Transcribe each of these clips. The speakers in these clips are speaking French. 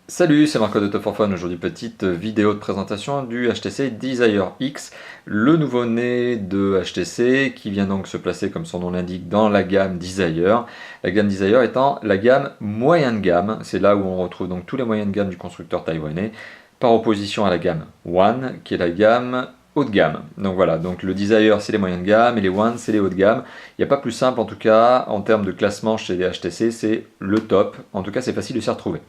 Salut, c'est Marco de Top for Fun. Aujourd'hui, petite vidéo de présentation du HTC Desire X, le nouveau-né de HTC qui vient donc se placer, comme son nom l'indique, dans la gamme Desire. La gamme Desire étant la gamme moyenne de gamme, c'est là où on retrouve donc tous les moyens de gamme du constructeur taïwanais, par opposition à la gamme One, qui est la gamme haut de gamme. Donc voilà, donc le Desire c'est les moyens de gamme et les One c'est les hauts de gamme. Il n'y a pas plus simple en tout cas en termes de classement chez les HTC, c'est le top. En tout cas, c'est facile de s'y retrouver.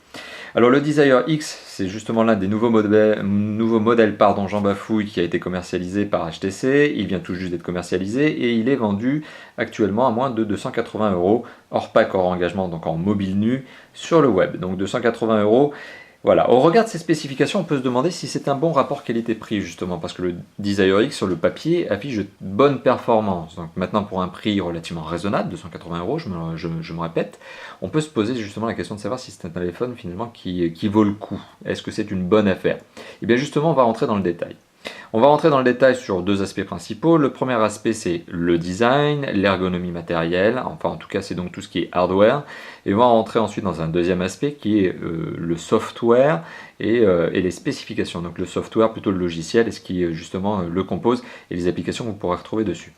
Alors le Desire X, c'est justement l'un des nouveaux modèles j'en bafouille, qui a été commercialisé par HTC. Il vient tout juste d'être commercialisé et il est vendu actuellement à moins de 280 euros, hors pack, hors engagement, donc en mobile nu, sur le web. Donc 280 euros. Voilà, au regard de ces spécifications, on peut se demander si c'est un bon rapport qualité-prix, justement, parce que le Desire X, sur le papier, affiche de bonnes performances. Donc maintenant, pour un prix relativement raisonnable, 280 euros, je me répète, on peut se poser justement la question de savoir si c'est un téléphone, finalement, qui vaut le coup. Est-ce que c'est une bonne affaire? Et bien justement, on va rentrer dans le détail. On va rentrer dans le détail sur deux aspects principaux. Le premier aspect, c'est le design, l'ergonomie matérielle, enfin en tout cas c'est donc tout ce qui est hardware. Et on va rentrer ensuite dans un deuxième aspect qui est le software et les spécifications. Donc le software, plutôt le logiciel, et ce qui justement le compose et les applications que vous pourrez retrouver dessus.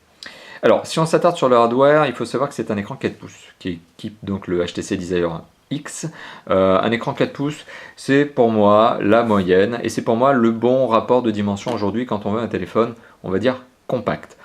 Alors, si on s'attarde sur le hardware, il faut savoir que c'est un écran 4 pouces qui équipe donc le HTC Desire X. Un écran 4 pouces, c'est pour moi la moyenne et c'est pour moi le bon rapport de dimension aujourd'hui quand on veut un téléphone, on va dire compact.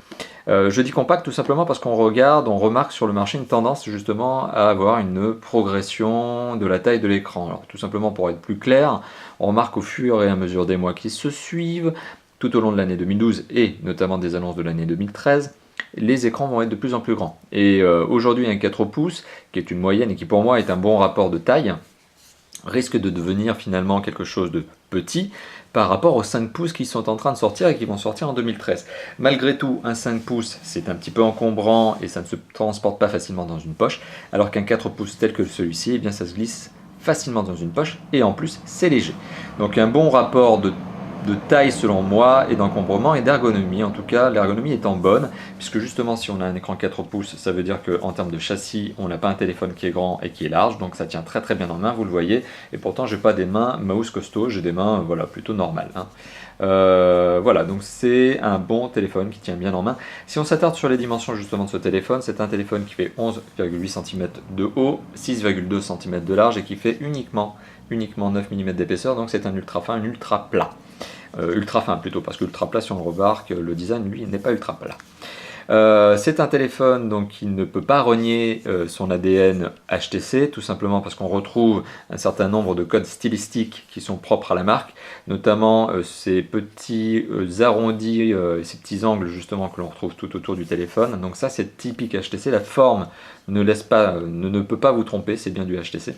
Je dis compact tout simplement parce qu'on remarque sur le marché une tendance justement à avoir une progression de la taille de l'écran. Alors tout simplement pour être plus clair, on remarque au fur et à mesure des mois qui se suivent, tout au long de l'année 2012 et notamment des annonces de l'année 2013, les écrans vont être de plus en plus grands. Et aujourd'hui, un 4 pouces, qui est une moyenne et qui pour moi est un bon rapport de taille, risque de devenir finalement quelque chose de petit par rapport aux 5 pouces qui sont en train de sortir et qui vont sortir en 2013. Malgré tout, un 5 pouces, c'est un petit peu encombrant et ça ne se transporte pas facilement dans une poche, alors qu'un 4 pouces tel que celui-ci, eh bien ça se glisse facilement dans une poche et en plus, c'est léger. Donc un bon rapport de taille selon moi et d'encombrement et d'ergonomie. En tout cas, l'ergonomie étant bonne, puisque justement si on a un écran 4 pouces, ça veut dire qu'en termes de châssis, on n'a pas un téléphone qui est grand et qui est large, donc ça tient très très bien en main, vous le voyez, et pourtant j'ai pas des mains mouse costaud, j'ai des mains voilà, plutôt normales. Voilà, donc c'est un bon téléphone qui tient bien en main. Si on s'attarde sur les dimensions justement de ce téléphone, c'est un téléphone qui fait 11,8 cm de haut, 6,2 cm de large et qui fait uniquement 9 mm d'épaisseur, donc c'est un ultra fin, un ultra plat. Ultra fin plutôt, parce que ultra plat, si on le remarque, le design lui n'est pas ultra plat. C'est un téléphone donc qui ne peut pas renier son ADN HTC, tout simplement parce qu'on retrouve un certain nombre de codes stylistiques qui sont propres à la marque, notamment ces petits arrondis, ces petits angles justement que l'on retrouve tout autour du téléphone. Donc ça c'est typique HTC, la forme ne peut pas vous tromper, c'est bien du HTC.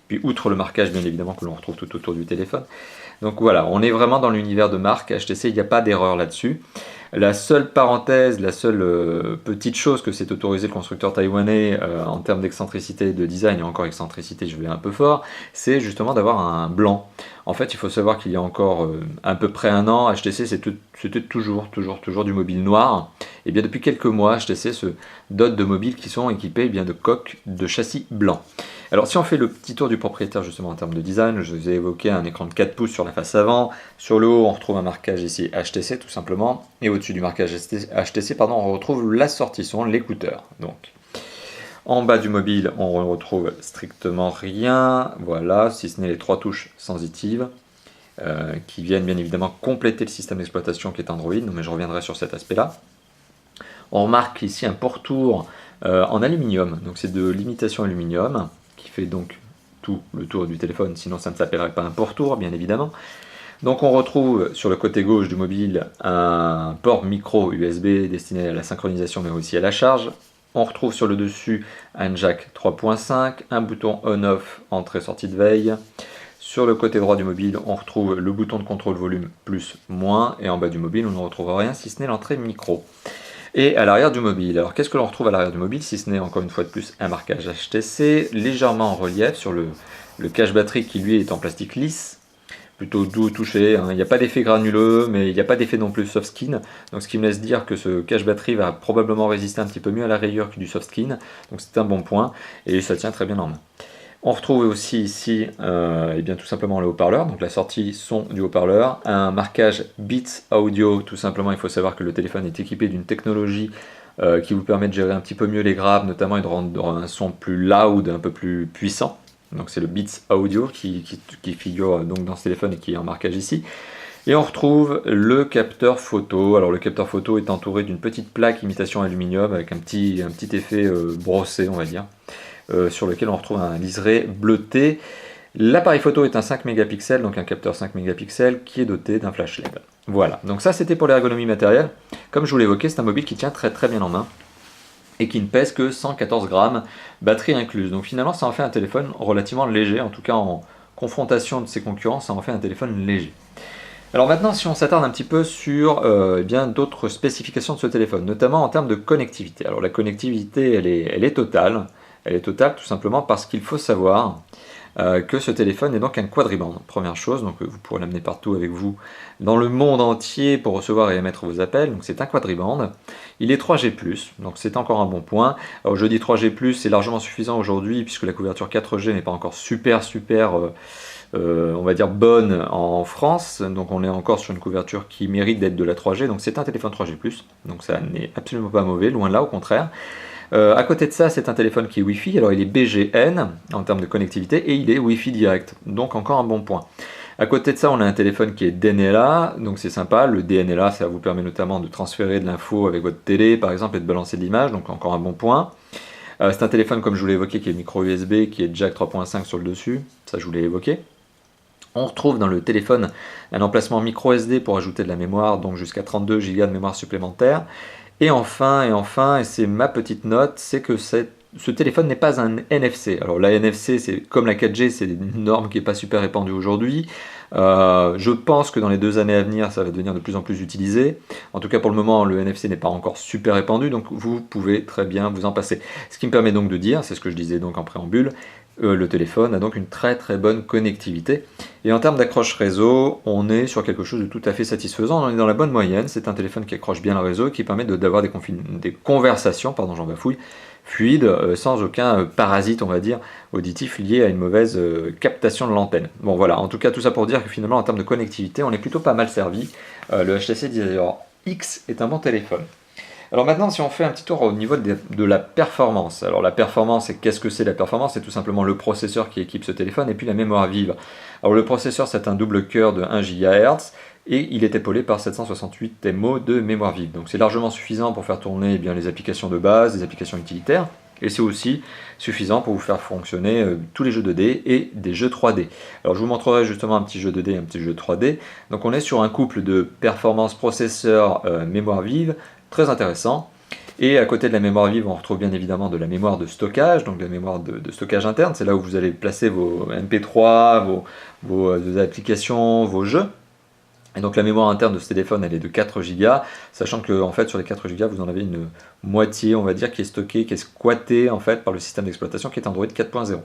Puis outre le marquage bien évidemment que l'on retrouve tout autour du téléphone. Donc voilà, on est vraiment dans l'univers de marque HTC, il n'y a pas d'erreur là-dessus. La seule parenthèse, la seule petite chose que s'est autorisé le constructeur taïwanais en termes d'excentricité de design, et encore excentricité je vais un peu fort, c'est justement d'avoir un blanc. En fait, il faut savoir qu'il y a encore à peu près un an, HTC c'était toujours du mobile noir. Et bien depuis quelques mois, HTC se dote de mobiles qui sont équipés bien de coques de châssis blanc. Alors si on fait le petit tour du propriétaire justement en termes de design, je vous ai évoqué un écran de 4 pouces sur la face avant, sur le haut on retrouve un marquage ici HTC tout simplement, et au-dessus du marquage HTC on retrouve la sortie son, l'écouteur. Donc en bas du mobile on retrouve strictement rien, voilà, si ce n'est les 3 touches sensitives, qui viennent bien évidemment compléter le système d'exploitation qui est Android, mais je reviendrai sur cet aspect là. On remarque ici un pourtour en aluminium, donc c'est de l'imitation aluminium, qui fait donc tout le tour du téléphone, sinon ça ne s'appellerait pas un pourtour bien évidemment. Donc on retrouve sur le côté gauche du mobile un port micro USB destiné à la synchronisation mais aussi à la charge. On retrouve sur le dessus un jack 3.5, un bouton on-off entrée-sortie de veille. Sur le côté droit du mobile, on retrouve le bouton de contrôle volume plus moins, et en bas du mobile on ne retrouve rien si ce n'est l'entrée micro. Et à l'arrière du mobile, alors qu'est-ce que l'on retrouve à l'arrière du mobile, si ce n'est encore une fois de plus un marquage HTC, légèrement en relief sur le cache batterie qui lui est en plastique lisse, plutôt doux au toucher, hein. Il n'y a pas d'effet granuleux, mais il n'y a pas d'effet non plus soft skin, donc ce qui me laisse dire que ce cache batterie va probablement résister un petit peu mieux à la rayure que du soft skin, donc c'est un bon point, et ça tient très bien en main. On retrouve aussi ici eh bien, tout simplement le haut-parleur, donc la sortie son du haut-parleur, un marquage Beats Audio, tout simplement il faut savoir que le téléphone est équipé d'une technologie qui vous permet de gérer un petit peu mieux les graves notamment et de rendre un son plus loud, un peu plus puissant. Donc c'est le Beats Audio qui figure donc dans ce téléphone et qui est en marquage ici. Et on retrouve le capteur photo. Alors le capteur photo est entouré d'une petite plaque imitation aluminium avec un petit effet brossé on va dire, sur lequel on retrouve un liseré bleuté. L'appareil photo est un 5 mégapixels, donc un capteur 5 mégapixels qui est doté d'un flash LED. Voilà, donc ça c'était pour l'ergonomie matérielle. Comme je vous l'évoquais, c'est un mobile qui tient très bien en main et qui ne pèse que 114 grammes, batterie incluse. Donc finalement ça en fait un téléphone relativement léger, en tout cas en confrontation de ses concurrents, ça en fait un téléphone léger. Alors maintenant, si on s'attarde un petit peu sur eh bien d'autres spécifications de ce téléphone, notamment en termes de connectivité. Alors la connectivité, elle est totale. Elle est totale tout simplement parce qu'il faut savoir que ce téléphone est donc un quadriband. Première chose, donc vous pourrez l'amener partout avec vous dans le monde entier pour recevoir et émettre vos appels. Donc c'est un quadriband. Il est 3G+, donc c'est encore un bon point. Alors je dis 3G+, c'est largement suffisant aujourd'hui puisque la couverture 4G n'est pas encore super on va dire bonne en France, donc on est encore sur une couverture qui mérite d'être de la 3G, donc c'est un téléphone 3G+, donc ça n'est absolument pas mauvais, loin de là, au contraire. À côté de ça, c'est un téléphone qui est Wi-Fi, alors il est BGN en termes de connectivité, et il est Wi-Fi direct, donc encore un bon point. À côté de ça, on a un téléphone qui est DNLA, donc c'est sympa, le DNLA, ça vous permet notamment de transférer de l'info avec votre télé, par exemple, et de balancer de l'image, donc encore un bon point. C'est un téléphone, comme je vous l'ai évoqué, qui est micro USB, qui est jack 3.5 sur le dessus, ça je vous l'ai évoqué. On retrouve dans le téléphone un emplacement micro SD pour ajouter de la mémoire, donc jusqu'à 32 Go de mémoire supplémentaire. Et enfin, et c'est ma petite note, c'est que ce téléphone n'est pas un NFC. Alors la NFC, c'est comme la 4G, c'est une norme qui n'est pas super répandue aujourd'hui. Je pense que dans les 2 années à venir, ça va devenir de plus en plus utilisé. En tout cas, pour le moment, le NFC n'est pas encore super répandu, donc vous pouvez très bien vous en passer. Ce qui me permet donc de dire, c'est ce que je disais donc en préambule, le téléphone a donc une très bonne connectivité. Et en termes d'accroche réseau, on est sur quelque chose de tout à fait satisfaisant. On est dans la bonne moyenne. C'est un téléphone qui accroche bien le réseau et qui permet d'avoir des conversations, pardon, j'en bafouille, fluides, sans aucun parasite, on va dire, auditif lié à une mauvaise captation de l'antenne. Bon voilà, en tout cas tout ça pour dire que finalement en termes de connectivité, on est plutôt pas mal servi. Le HTC Desire X est un bon téléphone. Alors maintenant, si on fait un petit tour au niveau de la performance. Alors la performance, qu'est-ce que c'est la performance? C'est tout simplement le processeur qui équipe ce téléphone et puis la mémoire vive. Alors le processeur, c'est un double cœur de 1 GHz et il est épaulé par 768 MO de mémoire vive. Donc c'est largement suffisant pour faire tourner bien les applications de base, les applications utilitaires. Et c'est aussi suffisant pour vous faire fonctionner tous les jeux 2D et des jeux 3D. Alors je vous montrerai justement un petit jeu 2D et un petit jeu 3D. Donc on est sur un couple de performance processeur mémoire vive très intéressant. Et à côté de la mémoire vive, on retrouve bien évidemment de la mémoire de stockage, donc de la mémoire de stockage interne. C'est là où vous allez placer vos MP3, vos applications, vos jeux. Et donc la mémoire interne de ce téléphone, elle est de 4 Go, sachant que en fait sur les 4 Go, vous en avez une moitié, on va dire, qui est stockée, qui est squattée en fait par le système d'exploitation qui est Android 4.0.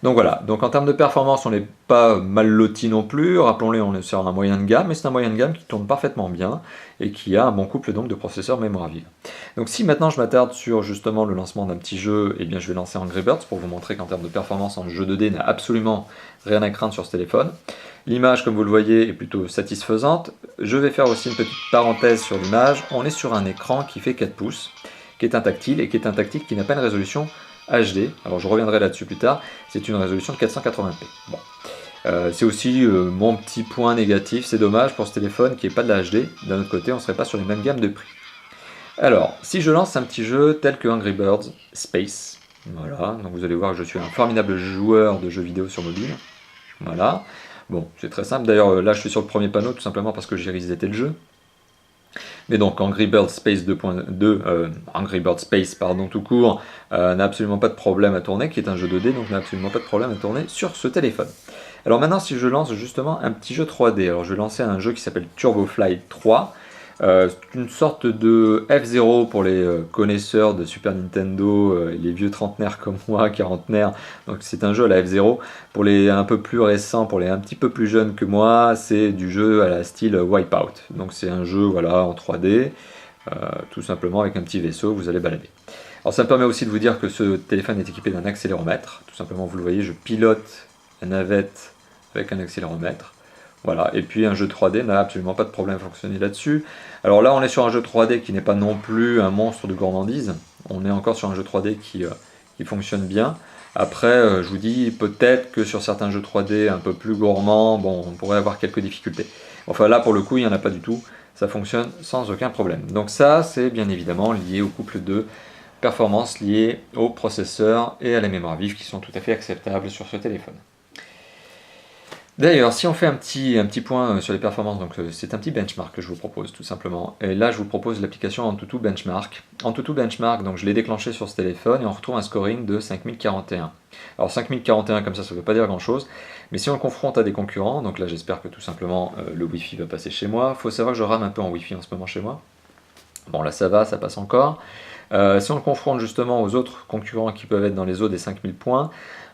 Donc voilà, donc en termes de performance, on n'est pas mal loti non plus. Rappelons-le, on est sur un moyen de gamme, mais c'est un moyen de gamme qui tourne parfaitement bien et qui a un bon couple donc de processeurs mémoire vive. Donc si maintenant je m'attarde sur justement le lancement d'un petit jeu, eh bien je vais lancer Angry Birds pour vous montrer qu'en termes de performance, un jeu 2D n'a absolument rien à craindre sur ce téléphone. L'image, comme vous le voyez, est plutôt satisfaisante. Je vais faire aussi une petite parenthèse sur l'image. On est sur un écran qui fait 4 pouces, qui est un tactile et qui est un tactile qui n'a pas une résolution HD, alors je reviendrai là-dessus plus tard, c'est une résolution de 480p. Bon. C'est aussi mon petit point négatif, c'est dommage pour ce téléphone qui n'est pas de la HD, d'un autre côté on ne serait pas sur les mêmes gammes de prix. Alors, si je lance un petit jeu tel que Angry Birds Space, voilà, donc vous allez voir que je suis un formidable joueur de jeux vidéo sur mobile, voilà, bon, c'est très simple, d'ailleurs là je suis sur le premier panneau tout simplement parce que j'ai reseté le jeu. Mais donc Angry Birds Space 2.2, Angry Birds Space pardon tout court, n'a absolument pas de problème à tourner, qui est un jeu 2D, donc n'a absolument pas de problème à tourner sur ce téléphone. Alors maintenant si je lance justement un petit jeu 3D, alors je vais lancer un jeu qui s'appelle Turbo Fly 3, c'est une sorte de F-Zero pour les connaisseurs de Super Nintendo, les vieux trentenaires comme moi, quarantenaires, donc c'est un jeu à la F-Zero. Pour les un peu plus récents, pour les un petit peu plus jeunes que moi, c'est du jeu à la style Wipeout. Donc c'est un jeu voilà, en 3D, tout simplement avec un petit vaisseau, vous allez balader. Alors ça me permet aussi de vous dire que ce téléphone est équipé d'un accéléromètre. Tout simplement, vous le voyez, je pilote la navette avec un accéléromètre. Voilà, et puis un jeu 3D n'a absolument pas de problème à fonctionner là-dessus. Alors là, on est sur un jeu 3D qui n'est pas non plus un monstre de gourmandise. On est encore sur un jeu 3D qui fonctionne bien. Après, je vous dis, peut-être que sur certains jeux 3D un peu plus gourmands, bon, on pourrait avoir quelques difficultés. Enfin là, pour le coup, il n'y en a pas du tout. Ça fonctionne sans aucun problème. Donc ça, c'est bien évidemment lié au couple de performances liées au processeur et à la mémoire vive qui sont tout à fait acceptables sur ce téléphone. D'ailleurs, si on fait un petit point sur les performances, donc c'est un petit benchmark que je vous propose tout simplement. Et là, je vous propose l'application AnTuTu Benchmark. AnTuTu Benchmark, donc je l'ai déclenché sur ce téléphone et on retrouve un scoring de 5041. Alors 5041 comme ça ne veut pas dire grand chose, mais si on le confronte à des concurrents, donc là j'espère que tout simplement le Wi-Fi va passer chez moi. Il faut savoir que je rame un peu en Wi-Fi en ce moment chez moi. Bon là ça va, ça passe encore. Si on le confronte justement aux autres concurrents qui peuvent être dans les eaux des 5000 points,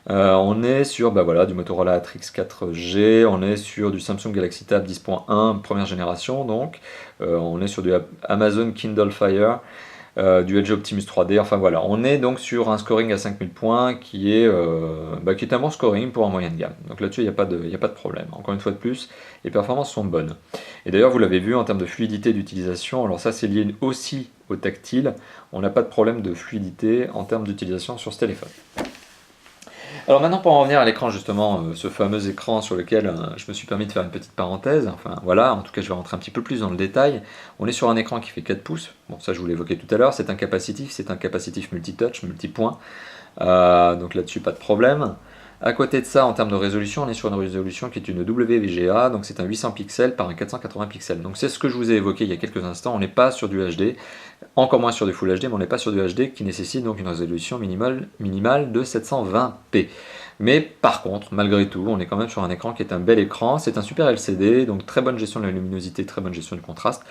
on est sur du Motorola Atrix 4G, on est sur du Samsung Galaxy Tab 10.1 première génération, donc on est sur du Amazon Kindle Fire, du LG Optimus 3D, enfin voilà, on est donc sur un scoring à 5000 points qui est un bon scoring pour un moyen de gamme. Donc là-dessus, il n'y a pas de problème. Encore une fois de plus, les performances sont bonnes. Et d'ailleurs, vous l'avez vu en termes de fluidité d'utilisation, alors ça c'est lié aussi au tactile, on n'a pas de problème de fluidité en termes d'utilisation sur ce téléphone. Alors maintenant pour en revenir à l'écran justement, ce fameux écran sur lequel je me suis permis de faire une petite parenthèse, enfin voilà, en tout cas je vais rentrer un petit peu plus dans le détail. On est sur un écran qui fait 4 pouces, bon ça je vous l'ai évoqué tout à l'heure, c'est un capacitif multitouch, multipoint, donc là-dessus pas de problème. À côté de ça, en termes de résolution, on est sur une résolution qui est une WVGA, donc c'est un 800 pixels par un 480 pixels. Donc c'est ce que je vous ai évoqué il y a quelques instants, on n'est pas sur du HD, encore moins sur du Full HD, mais on n'est pas sur du HD qui nécessite donc une résolution minimale de 720p. Mais par contre, malgré tout, on est quand même sur un écran qui est un bel écran, c'est un super LCD, donc très bonne gestion de la luminosité, très bonne gestion du contraste.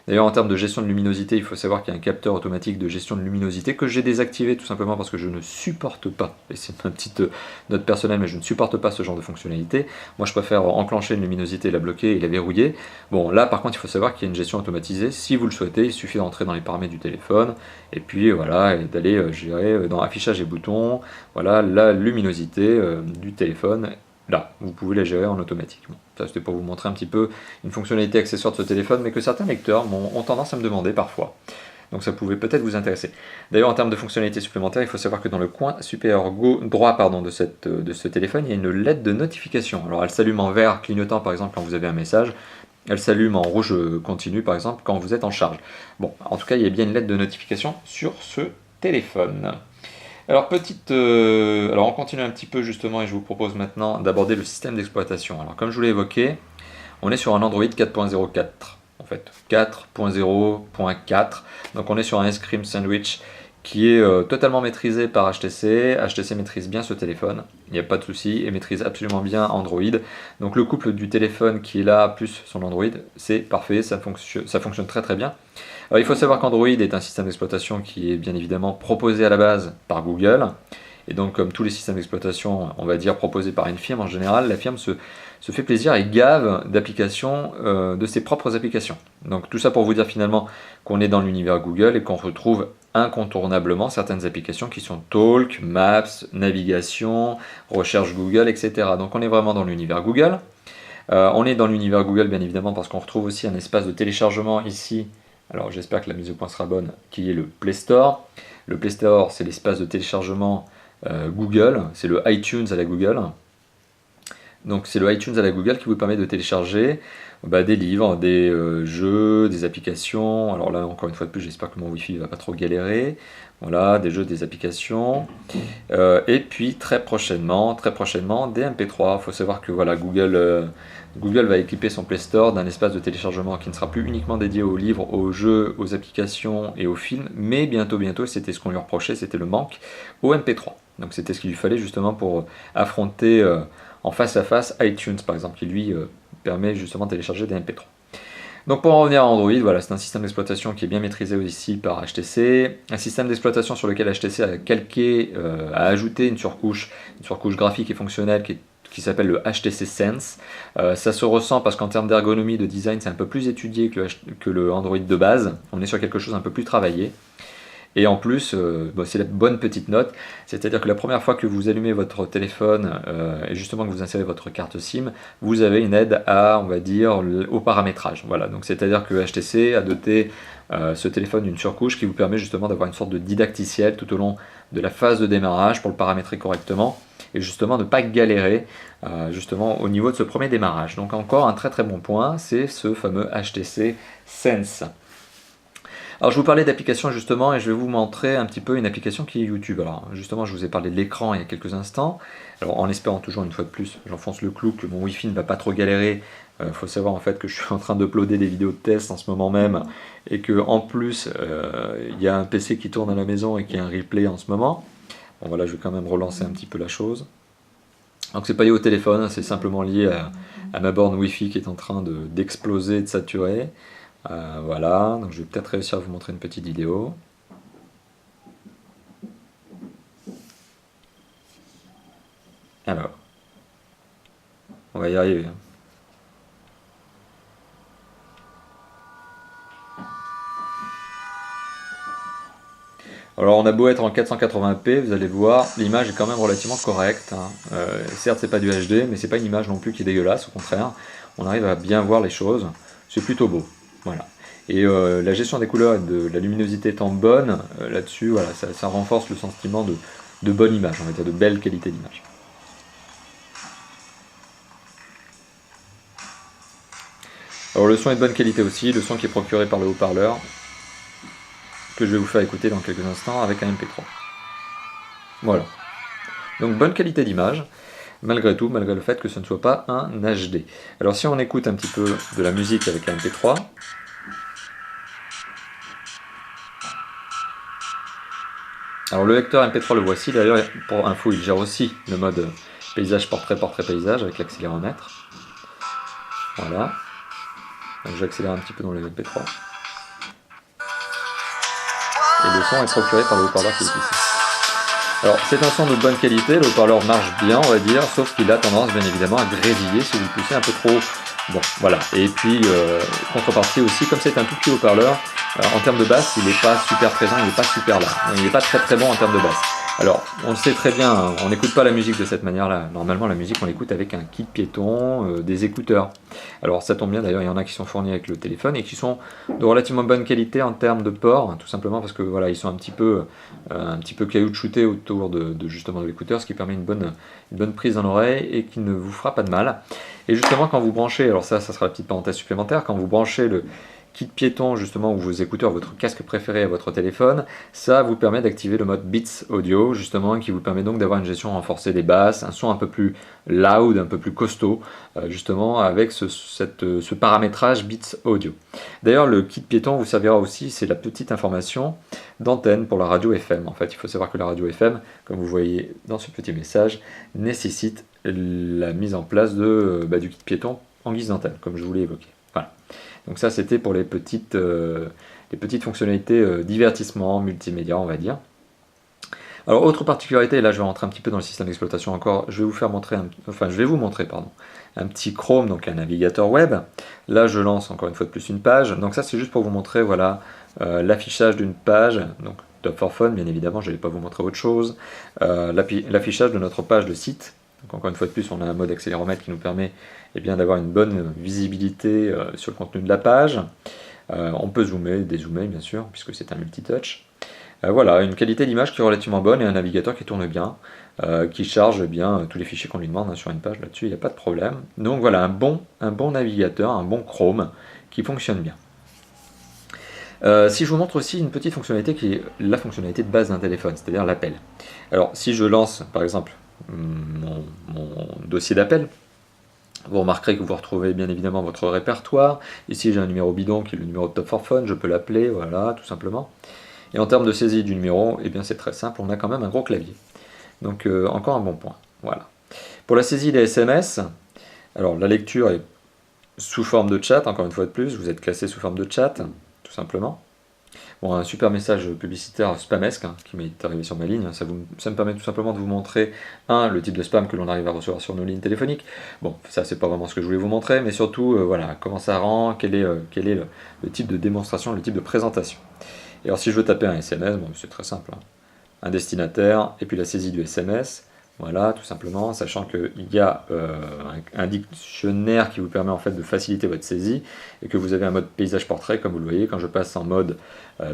D'ailleurs en termes de gestion de luminosité, il faut savoir qu'il y a un capteur automatique de gestion de luminosité que j'ai désactivé tout simplement parce que je ne supporte pas, et c'est ma petite note personnelle, mais je ne supporte pas ce genre de fonctionnalité. Moi je préfère enclencher une luminosité, la bloquer et la verrouiller. Bon là par contre il faut savoir qu'il y a une gestion automatisée, si vous le souhaitez, il suffit d'entrer dans les paramètres du téléphone, et puis voilà, et d'aller gérer dans affichage et boutons, voilà la luminosité du téléphone. Là, vous pouvez la gérer en automatique. Bon, ça c'était pour vous montrer un petit peu une fonctionnalité accessoire de ce téléphone, mais que certains lecteurs ont tendance à me demander parfois. Donc ça pouvait peut-être vous intéresser. D'ailleurs en termes de fonctionnalités supplémentaires, il faut savoir que dans le coin supérieur droit de ce téléphone, il y a une LED de notification. Alors elle s'allume en vert clignotant par exemple quand vous avez un message, elle s'allume en rouge continu par exemple quand vous êtes en charge. Bon, en tout cas il y a bien une LED de notification sur ce téléphone. Alors on continue un petit peu justement et je vous propose maintenant d'aborder le système d'exploitation. Alors comme je vous l'ai évoqué, on est sur un Android 4.04, en fait 4.0.4, donc on est sur un Ice Cream Sandwich qui est totalement maîtrisé par HTC. HTC maîtrise bien ce téléphone, il n'y a pas de souci, et maîtrise absolument bien Android. Donc le couple du téléphone qui est là plus son Android, c'est parfait, ça fonctionne très très bien. Alors, il faut savoir qu'Android est un système d'exploitation qui est bien évidemment proposé à la base par Google. Et donc comme tous les systèmes d'exploitation, on va dire proposés par une firme en général, la firme se fait plaisir et gave d'applications, de ses propres applications. Donc tout ça pour vous dire finalement qu'on est dans l'univers Google et qu'on retrouve incontournablement certaines applications qui sont Talk, Maps, Navigation, Recherche Google, etc. Donc on est vraiment dans l'univers Google. On est dans l'univers Google bien évidemment parce qu'on retrouve aussi un espace de téléchargement ici. Alors j'espère que la mise au point sera bonne, qui est le Play Store. Le Play Store, c'est l'espace de téléchargement Google, c'est le iTunes à la Google. Donc c'est le iTunes à la Google qui vous permet de télécharger des livres, des jeux, des applications. Alors là, encore une fois de plus, j'espère que mon Wi-Fi ne va pas trop galérer. Voilà, des jeux, des applications. Et puis très prochainement, des MP3. Il faut savoir que voilà, Google va équiper son Play Store d'un espace de téléchargement qui ne sera plus uniquement dédié aux livres, aux jeux, aux applications et aux films, mais bientôt, c'était ce qu'on lui reprochait, c'était le manque au MP3. Donc c'était ce qu'il lui fallait justement pour affronter en face à face iTunes par exemple, qui lui permet justement de télécharger des MP3. Donc pour en revenir à Android, voilà, c'est un système d'exploitation qui est bien maîtrisé ici par HTC, un système d'exploitation sur lequel HTC a ajouté une surcouche graphique et fonctionnelle qui s'appelle le HTC Sense. Ça se ressent parce qu'en termes d'ergonomie, de design, c'est un peu plus étudié que le Android de base. On est sur quelque chose un peu plus travaillé. Et en plus, c'est la bonne petite note, c'est-à-dire que la première fois que vous allumez votre téléphone et justement que vous insérez votre carte SIM, vous avez une aide à, on va dire, au paramétrage. Voilà, donc c'est-à-dire que HTC a doté ce téléphone d'une surcouche qui vous permet justement d'avoir une sorte de didacticiel tout au long de la phase de démarrage pour le paramétrer correctement et justement ne pas galérer justement au niveau de ce premier démarrage. Donc encore un très très bon point, c'est ce fameux HTC Sense. Alors je vous parlais d'application justement et je vais vous montrer un petit peu une application qui est YouTube. Alors justement je vous ai parlé de l'écran il y a quelques instants. Alors en espérant toujours une fois de plus, j'enfonce le clou que mon Wi-Fi ne va pas trop galérer. Faut savoir en fait que je suis en train d'uploader des vidéos de test en ce moment même et que en plus il y a un PC qui tourne à la maison et qui a un replay en ce moment. Bon voilà, je vais quand même relancer un petit peu la chose. Donc c'est pas lié au téléphone, c'est simplement lié à ma borne Wi-Fi qui est en train d'exploser et de saturer. Voilà, donc je vais peut-être réussir à vous montrer une petite vidéo. Alors, on va y arriver. Alors on a beau être en 480p, vous allez voir, l'image est quand même relativement correcte. Certes c'est pas du HD, mais c'est pas une image non plus qui est dégueulasse, au contraire, on arrive à bien voir les choses, c'est plutôt beau. Voilà. Et la gestion des couleurs et de la luminosité étant bonne, là-dessus, voilà, ça renforce le sentiment de bonne image, on va dire de belle qualité d'image. Alors le son est de bonne qualité aussi, le son qui est procuré par le haut-parleur, que je vais vous faire écouter dans quelques instants avec un MP3. Voilà. Donc bonne qualité d'image, malgré tout, malgré le fait que ce ne soit pas un HD. Alors si on écoute un petit peu de la musique avec un MP3, alors le lecteur MP3 le voici, d'ailleurs pour info il gère aussi le mode paysage portrait paysage avec l'accéléromètre. Voilà. Donc j'accélère un petit peu dans le MP3. Et le son est procuré par le haut-parleur qui est ici. Alors c'est un son de bonne qualité, le haut-parleur marche bien on va dire, sauf qu'il a tendance bien évidemment à grésiller si vous le poussez un peu trop. Bon voilà, et puis contrepartie aussi, comme c'est un tout petit haut-parleur, en termes de basse il n'est pas super présent, il n'est pas super là, il n'est pas très très bon en termes de basse. Alors on le sait très bien, on n'écoute pas la musique de cette manière-là, normalement la musique on l'écoute avec un kit piéton, des écouteurs. Alors ça tombe bien d'ailleurs, il y en a qui sont fournis avec le téléphone et qui sont de relativement bonne qualité en termes de port, tout simplement parce que voilà, ils sont un petit peu caoutchoutés autour justement de l'écouteur, ce qui permet une bonne prise dans l'oreille et qui ne vous fera pas de mal. Et justement quand vous branchez, alors ça sera la petite parenthèse supplémentaire, quand vous branchez le kit piéton justement ou vos écouteurs, votre casque préféré à votre téléphone, ça vous permet d'activer le mode Beats Audio justement qui vous permet donc d'avoir une gestion renforcée des basses, un son un peu plus loud, un peu plus costaud justement avec ce paramétrage Beats Audio. D'ailleurs le kit piéton vous servira aussi, c'est la petite information d'antenne pour la radio FM. En fait il faut savoir que la radio FM, comme vous voyez dans ce petit message, nécessite la mise en place du kit piéton en guise d'antenne comme je vous l'ai évoqué. Voilà. Donc ça c'était pour les petites fonctionnalités divertissement, multimédia on va dire. Alors autre particularité, et là je vais rentrer un petit peu dans le système d'exploitation encore, je vais vous montrer un petit Chrome, donc un navigateur web. Là je lance encore une fois de plus une page, donc ça c'est juste pour vous montrer voilà l'affichage d'une page, donc Top for Fun bien évidemment, je ne vais pas vous montrer autre chose, l'affichage de notre page de site. Donc encore une fois de plus, on a un mode accéléromètre qui nous permet d'avoir une bonne visibilité sur le contenu de la page. On peut zoomer, dézoomer bien sûr, puisque c'est un multitouch. Voilà, une qualité d'image qui est relativement bonne et un navigateur qui tourne bien, qui charge bien tous les fichiers qu'on lui demande sur une page, là-dessus il n'y a pas de problème. Donc voilà, un bon navigateur, un bon Chrome qui fonctionne bien. Si je vous montre aussi une petite fonctionnalité qui est la fonctionnalité de base d'un téléphone, c'est-à-dire l'appel. Alors si je lance par exemple mon dossier d'appel, vous remarquerez que vous retrouvez bien évidemment votre répertoire. Ici j'ai un numéro bidon qui est le numéro de Top for Fun, je peux l'appeler, voilà, tout simplement. Et en termes de saisie du numéro, eh bien c'est très simple, on a quand même un gros clavier. Donc encore un bon point, voilà. Pour la saisie des SMS, alors la lecture est sous forme de chat, encore une fois de plus, vous êtes classé sous forme de chat, tout simplement. Bon, un super message publicitaire spamesque qui m'est arrivé sur ma ligne, ça me permet tout simplement de vous montrer, le type de spam que l'on arrive à recevoir sur nos lignes téléphoniques. Bon, ça c'est pas vraiment ce que je voulais vous montrer, mais surtout, voilà, comment ça rend, quel est le type de démonstration, le type de présentation. Et alors si je veux taper un SMS, bon, c'est très simple, hein. Un destinataire, et puis la saisie du SMS, voilà, tout simplement, sachant qu'il y a un dictionnaire qui vous permet en fait de faciliter votre saisie, et que vous avez un mode paysage portrait, comme vous le voyez, quand je passe en mode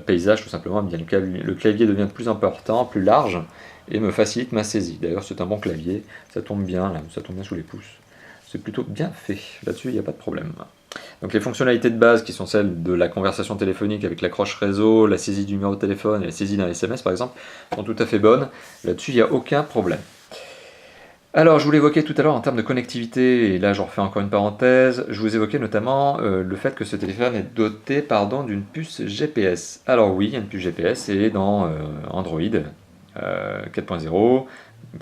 paysage, tout simplement, bien, le clavier devient de plus important, plus large, et me facilite ma saisie. D'ailleurs, c'est un bon clavier, ça tombe bien, là, ça tombe bien sous les pouces. C'est plutôt bien fait, là-dessus, il n'y a pas de problème. Donc les fonctionnalités de base qui sont celles de la conversation téléphonique avec l'accroche réseau, la saisie du numéro de téléphone et la saisie d'un SMS par exemple, sont tout à fait bonnes. Là-dessus, il n'y a aucun problème. Alors, je vous l'évoquais tout à l'heure en termes de connectivité, et là je refais encore une parenthèse, je vous évoquais notamment le fait que ce téléphone est doté d'une puce GPS. Alors oui, il y a une puce GPS, et dans Android 4.0,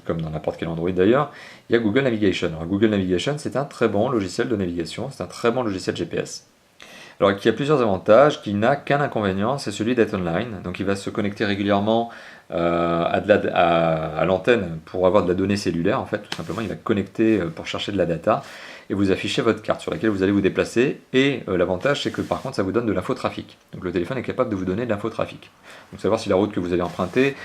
comme dans n'importe quel Android d'ailleurs, il y a Google Navigation. Alors Google Navigation, c'est un très bon logiciel de navigation, c'est un très bon logiciel GPS. Alors qui a plusieurs avantages, qui n'a qu'un inconvénient, c'est celui d'être online. Donc il va se connecter régulièrement à l'antenne pour avoir de la donnée cellulaire, en fait, tout simplement, il va connecter pour chercher de la data, et vous affichez votre carte sur laquelle vous allez vous déplacer, et l'avantage c'est que par contre ça vous donne de l'infotrafic. Donc le téléphone est capable de vous donner de l'infotrafic. Donc savoir si la route que vous allez emprunter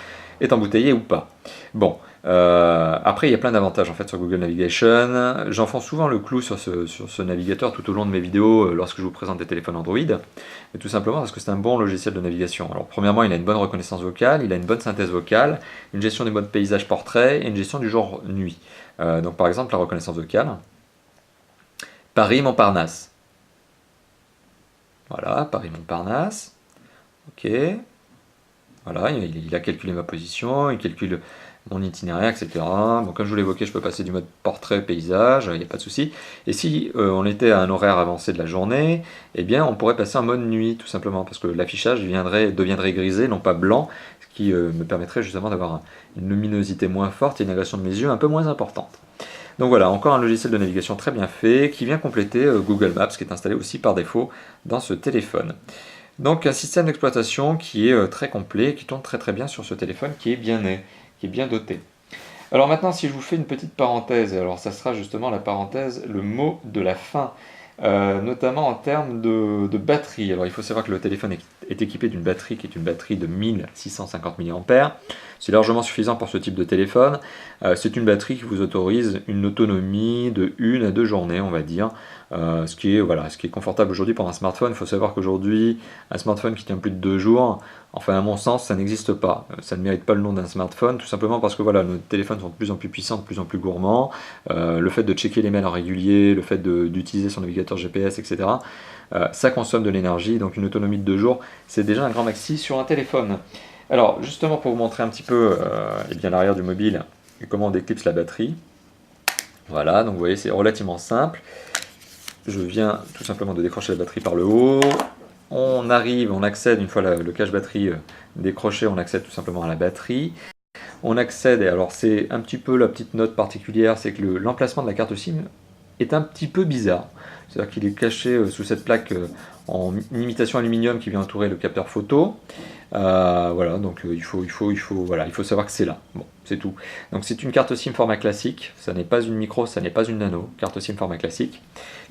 est embouteillée ou pas. Bon, après il y a plein d'avantages en fait sur Google Navigation. J'enfonce souvent le clou sur ce navigateur tout au long de mes vidéos lorsque je vous présente des téléphones Android, et tout simplement parce que c'est un bon logiciel de navigation. Alors premièrement, il a une bonne reconnaissance vocale, il a une bonne synthèse vocale, une gestion du mode paysage portrait et une gestion du jour-nuit. Donc par exemple la reconnaissance vocale, Paris-Montparnasse. Voilà, Paris-Montparnasse. Ok. Voilà, il a calculé ma position, il calcule mon itinéraire, etc. Donc comme je vous l'évoquais, je peux passer du mode portrait paysage, il n'y a pas de souci. Et si on était à un horaire avancé de la journée, eh bien on pourrait passer en mode nuit, tout simplement, parce que l'affichage deviendrait grisé, non pas blanc, ce qui me permettrait justement d'avoir une luminosité moins forte et une agression de mes yeux un peu moins importante. Donc voilà, encore un logiciel de navigation très bien fait, qui vient compléter Google Maps, qui est installé aussi par défaut dans ce téléphone. Donc un système d'exploitation qui est très complet, qui tourne très très bien sur ce téléphone, qui est bien né, qui est bien doté. Alors maintenant, si je vous fais une petite parenthèse, alors ça sera justement la parenthèse, le mot de la fin, notamment en termes de batterie. Alors il faut savoir que le téléphone est équipé d'une batterie qui est une batterie de 1650 mAh. C'est largement suffisant pour ce type de téléphone. C'est une batterie qui vous autorise une autonomie de 1 à 2 journées, on va dire. Ce qui est confortable aujourd'hui pour un smartphone. Il faut savoir qu'aujourd'hui, un smartphone qui tient plus de 2 jours, enfin à mon sens, ça n'existe pas. Ça ne mérite pas le nom d'un smartphone, tout simplement parce que voilà, nos téléphones sont de plus en plus puissants, de plus en plus gourmands. Le fait de checker les mails en régulier, le fait d'utiliser son navigateur GPS, etc., ça consomme de l'énergie, donc une autonomie de 2 jours, c'est déjà un grand maxi sur un téléphone. Alors justement pour vous montrer un petit peu l'arrière du mobile et comment on déclipse la batterie, voilà, donc vous voyez c'est relativement simple. Je viens tout simplement de décrocher la batterie par le haut, on accède, une fois le cache batterie décroché, on accède tout simplement à la batterie. On accède, et alors c'est un petit peu la petite note particulière, c'est que l'emplacement de la carte SIM est un petit peu bizarre. C'est-à-dire qu'il est caché sous cette plaque en imitation aluminium qui vient entourer le capteur photo. Voilà, donc il faut savoir que c'est là. Bon, c'est tout. Donc c'est une carte SIM format classique, ça n'est pas une micro, ça n'est pas une nano, carte SIM format classique,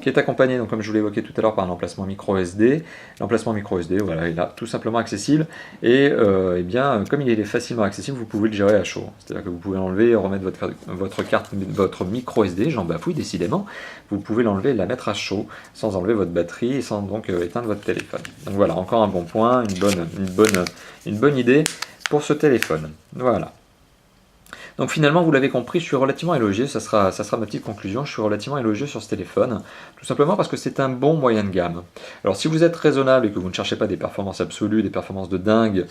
qui est accompagnée, donc, comme je vous l'évoquais tout à l'heure, par un emplacement micro SD. L'emplacement micro SD, voilà, il est là, tout simplement accessible, et comme il est facilement accessible, vous pouvez le gérer à chaud. C'est-à-dire que vous pouvez l'enlever, remettre votre micro SD, j'en bafouille décidément, vous pouvez l'enlever et la mettre à chaud, sans enlever votre batterie, et sans donc éteindre votre téléphone. Donc voilà, encore un bon point, une bonne idée pour ce téléphone. Voilà. Donc finalement, vous l'avez compris, je suis relativement élogieux, ça sera ma petite conclusion, je suis relativement élogieux sur ce téléphone, tout simplement parce que c'est un bon moyen de gamme. Alors si vous êtes raisonnable et que vous ne cherchez pas des performances absolues, des performances de dingue,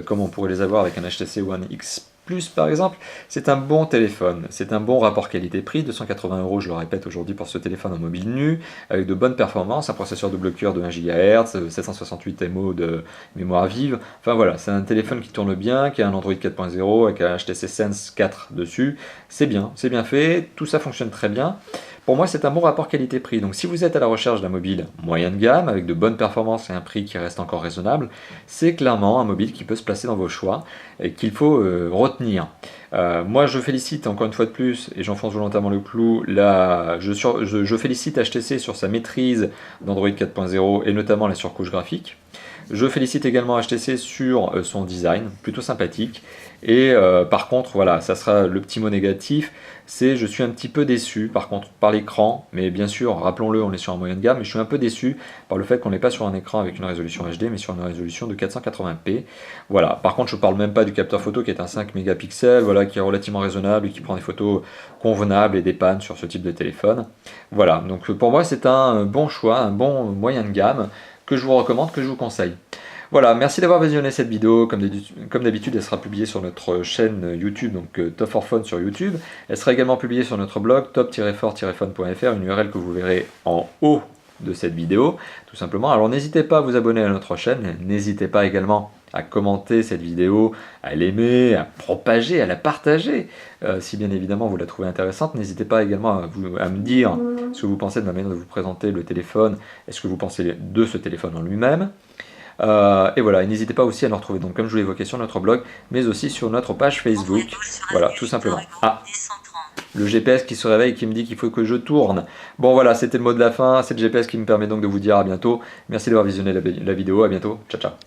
comme on pourrait les avoir avec un HTC One X Plus par exemple, c'est un bon téléphone, c'est un bon rapport qualité-prix, 280 €, je le répète aujourd'hui pour ce téléphone en mobile nu, avec de bonnes performances, un processeur double cœur de 1 GHz, 768 MO de mémoire vive, enfin voilà, c'est un téléphone qui tourne bien, qui a un Android 4.0 avec un HTC Sense 4 dessus, c'est bien fait, tout ça fonctionne très bien. Pour moi, c'est un bon rapport qualité-prix. Donc si vous êtes à la recherche d'un mobile moyen de gamme, avec de bonnes performances et un prix qui reste encore raisonnable, c'est clairement un mobile qui peut se placer dans vos choix et qu'il faut retenir. Moi, je félicite encore une fois de plus, et j'enfonce volontairement le clou, je félicite HTC sur sa maîtrise d'Android 4.0 et notamment la surcouche graphique. Je félicite également HTC sur son design, plutôt sympathique. Et par contre, voilà, ça sera le petit mot négatif, c'est je suis un petit peu déçu par contre par l'écran, mais bien sûr, rappelons-le, on est sur un moyen de gamme, mais je suis un peu déçu par le fait qu'on n'est pas sur un écran avec une résolution HD, mais sur une résolution de 480p. Voilà, par contre, je ne parle même pas du capteur photo qui est un 5 mégapixels, voilà, qui est relativement raisonnable et qui prend des photos convenables et des pannes sur ce type de téléphone. Voilà, donc pour moi, c'est un bon choix, un bon moyen de gamme que je vous recommande, que je vous conseille. Voilà, merci d'avoir visionné cette vidéo. Comme d'habitude, elle sera publiée sur notre chaîne YouTube, donc Top for Phone sur YouTube. Elle sera également publiée sur notre blog top-for-phone.fr, une URL que vous verrez en haut de cette vidéo, tout simplement. Alors n'hésitez pas à vous abonner à notre chaîne, n'hésitez pas également à commenter cette vidéo, à l'aimer, à propager, à la partager. Si bien évidemment vous la trouvez intéressante, n'hésitez pas également à me dire ce que vous pensez de ma manière de vous présenter le téléphone, et ce que vous pensez de ce téléphone en lui-même. Et voilà, et n'hésitez pas aussi à nous retrouver, donc comme je vous l'ai évoqué, sur notre blog, mais aussi sur notre page Facebook. Voilà, tout simplement. Ah, le GPS qui se réveille et qui me dit qu'il faut que je tourne. Bon voilà, c'était le mot de la fin, c'est le GPS qui me permet donc de vous dire à bientôt. Merci d'avoir visionné la vidéo, à bientôt, ciao ciao.